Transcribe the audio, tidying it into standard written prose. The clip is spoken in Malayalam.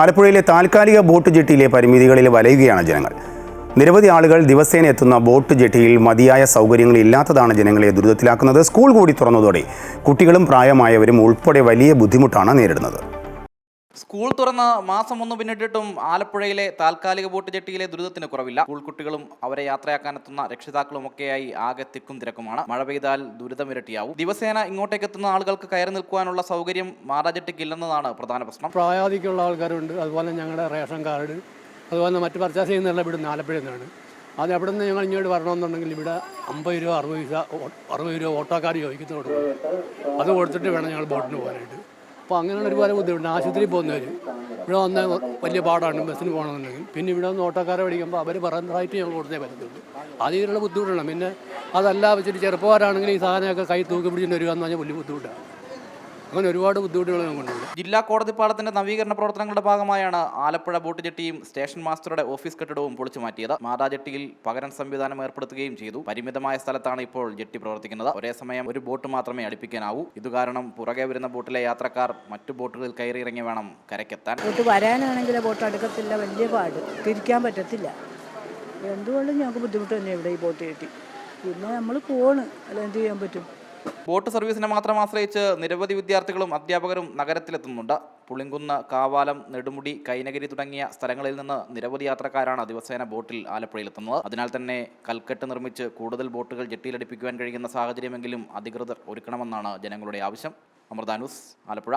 ആലപ്പുഴയിലെ താൽക്കാലിക ബോട്ട് ജെട്ടിയിലെ പരിമിതികളിൽ വലയുകയാണ് ജനങ്ങൾ. നിരവധി ആളുകൾ ദിവസേന എത്തുന്ന ബോട്ട് ജെട്ടിയിൽ മതിയായ സൗകര്യങ്ങളില്ലാത്തതാണ് ജനങ്ങളെ ദുരിതത്തിലാക്കുന്നത്. സ്കൂൾ കൂടി തുറന്നതോടെ കുട്ടികളും പ്രായമായവരും ഉൾപ്പെടെ വലിയ ബുദ്ധിമുട്ടാണ് നേരിടുന്നത്. സ്കൂൾ തുറന്ന് മാസം 1 പിന്നിട്ടിട്ടും ആലപ്പുഴയിലെ താൽക്കാലിക ബോട്ട് ജെട്ടിയിലെ ദുരിതത്തിന് കുറവില്ല. സ്കൂൾ കുട്ടികളും അവരെ യാത്രയാക്കാനെത്തുന്ന രക്ഷിതാക്കളുമൊക്കെയായി ആകെ തിക്കും തിരക്കുമാണ്. മഴ പെയ്താൽ ദുരിതമിരട്ടിയാവും. ദിവസേന ഇങ്ങോട്ടേക്ക് എത്തുന്ന ആളുകൾക്ക് കയറി നിൽക്കുവാനുള്ള സൗകര്യം മാറാജെട്ടിക്ക് ഇല്ലെന്നതാണ് പ്രധാന പ്രശ്നം. പ്രായാധികമുള്ള ആൾക്കാരുണ്ട്, അതുപോലെ ഞങ്ങളുടെ റേഷൻ കാർഡ്, അതുപോലെ മറ്റ് പർച്ചേസ് ചെയ്യുന്നതെല്ലാം ഇവിടുന്ന് ആലപ്പുഴയിൽ നിന്നാണ്. അത് അവിടെ നിന്ന് ഞങ്ങൾ ഇങ്ങോട്ട് വരണമെന്നുണ്ടെങ്കിൽ ഇവിടെ 50 രൂപ 60 രൂപ ഓട്ടോ കാർഡ് ചോദിക്കുന്ന കൊടുക്കും. അത് കൊടുത്തിട്ട് വേണം ഞങ്ങൾ ബോട്ടിന് പോകാനായിട്ട്. അപ്പോൾ അങ്ങനെയുള്ള ഒരുപാട് ബുദ്ധിമുട്ടുണ്ട്. ആശുപത്രിയിൽ പോകുന്നവർ ഇവിടെ വന്ന് വലിയ പാടാണ് ബസ്സിന് പോകണമെന്നുണ്ടെങ്കിൽ. പിന്നെ ഇവിടെ വന്ന് ഓട്ടോക്കാരെ വിളിക്കുമ്പോൾ അവർ പറയുന്നതായിട്ട് ഞങ്ങൾ കൊടുത്തേ പറ്റത്തുള്ളൂ. അതിനുള്ള ബുദ്ധിമുട്ടാണ്. പിന്നെ അതല്ല വെച്ചിട്ട് ചെറുപ്പക്കാരാണെങ്കിൽ ഈ സാധനമൊക്കെ കൈ തൂക്കി പിടിച്ചിട്ട് വരിക എന്ന് പറഞ്ഞാൽ വലിയ ബുദ്ധിമുട്ടാണ്. അങ്ങനെ ഒരുപാട് ബുദ്ധിമുട്ടുകൾ ഞങ്ങൾക്കുണ്ട്. ജില്ലാ കോടതി പാലത്തിന്റെ നവീകരണ പ്രവർത്തനങ്ങളുടെ ഭാഗമായാണ് ആലപ്പുഴ ബോട്ട് ജെട്ടിയും സ്റ്റേഷൻ മാസ്റ്ററുടെ ഓഫീസ് കെട്ടിടവും പൊളിച്ചു മാറ്റിയത്. മാതാ ജെട്ടിയിൽ പകരം സംവിധാനം ഏർപ്പെടുത്തുകയും ചെയ്തു. പരിമിതമായ സ്ഥലത്താണ് ഇപ്പോൾ ജെട്ടി പ്രവർത്തിക്കുന്നത്. ഒരേ സമയം ഒരു ബോട്ട് മാത്രമേ അടുപ്പിക്കാനാവൂ. ഇതുകാരണം പുറകെ വരുന്ന ബോട്ടിലെ യാത്രക്കാർ മറ്റു ബോട്ടുകളിൽ കയറി ഇറങ്ങി വേണം കരയ്ക്കെത്താൻ. ബോട്ട് വരാനാണെങ്കിൽ ബോട്ട് അടുക്കത്തില്ല, വലിയ പാട്, തിരിക്കാൻ പറ്റത്തില്ല. എന്തുകൊണ്ടും ഞങ്ങൾക്ക് ബുദ്ധിമുട്ട് തന്നെ ഇവിടെ ഈ ബോട്ട് ജെട്ടി. പിന്നെ നമ്മൾ പോണ്, അല്ല എന്ത് ചെയ്യാൻ പറ്റും. ബോട്ട് സർവീസിനെ മാത്രം ആശ്രയിച്ച് നിരവധി വിദ്യാർത്ഥികളും അധ്യാപകരും നഗരത്തിലെത്തുന്നുണ്ട്. പുളിങ്കുന്ന്, കാവാലം, നെടുമുടി, കൈനഗിരി തുടങ്ങിയ സ്ഥലങ്ങളിൽ നിന്ന് നിരവധി യാത്രക്കാരാണ് ദിവസേന ബോട്ടിൽ ആലപ്പുഴയിലെത്തുന്നത്. അതിനാൽ തന്നെ കൽക്കെട്ട് നിർമ്മിച്ച് കൂടുതൽ ബോട്ടുകൾ ജെട്ടിയിലടിപ്പിക്കുവാൻ കഴിയുന്ന സാഹചര്യമെങ്കിലും അധികൃതർ ഒരുക്കണമെന്നാണ് ജനങ്ങളുടെ ആവശ്യം. അമൃത ന്യൂസ്, ആലപ്പുഴ.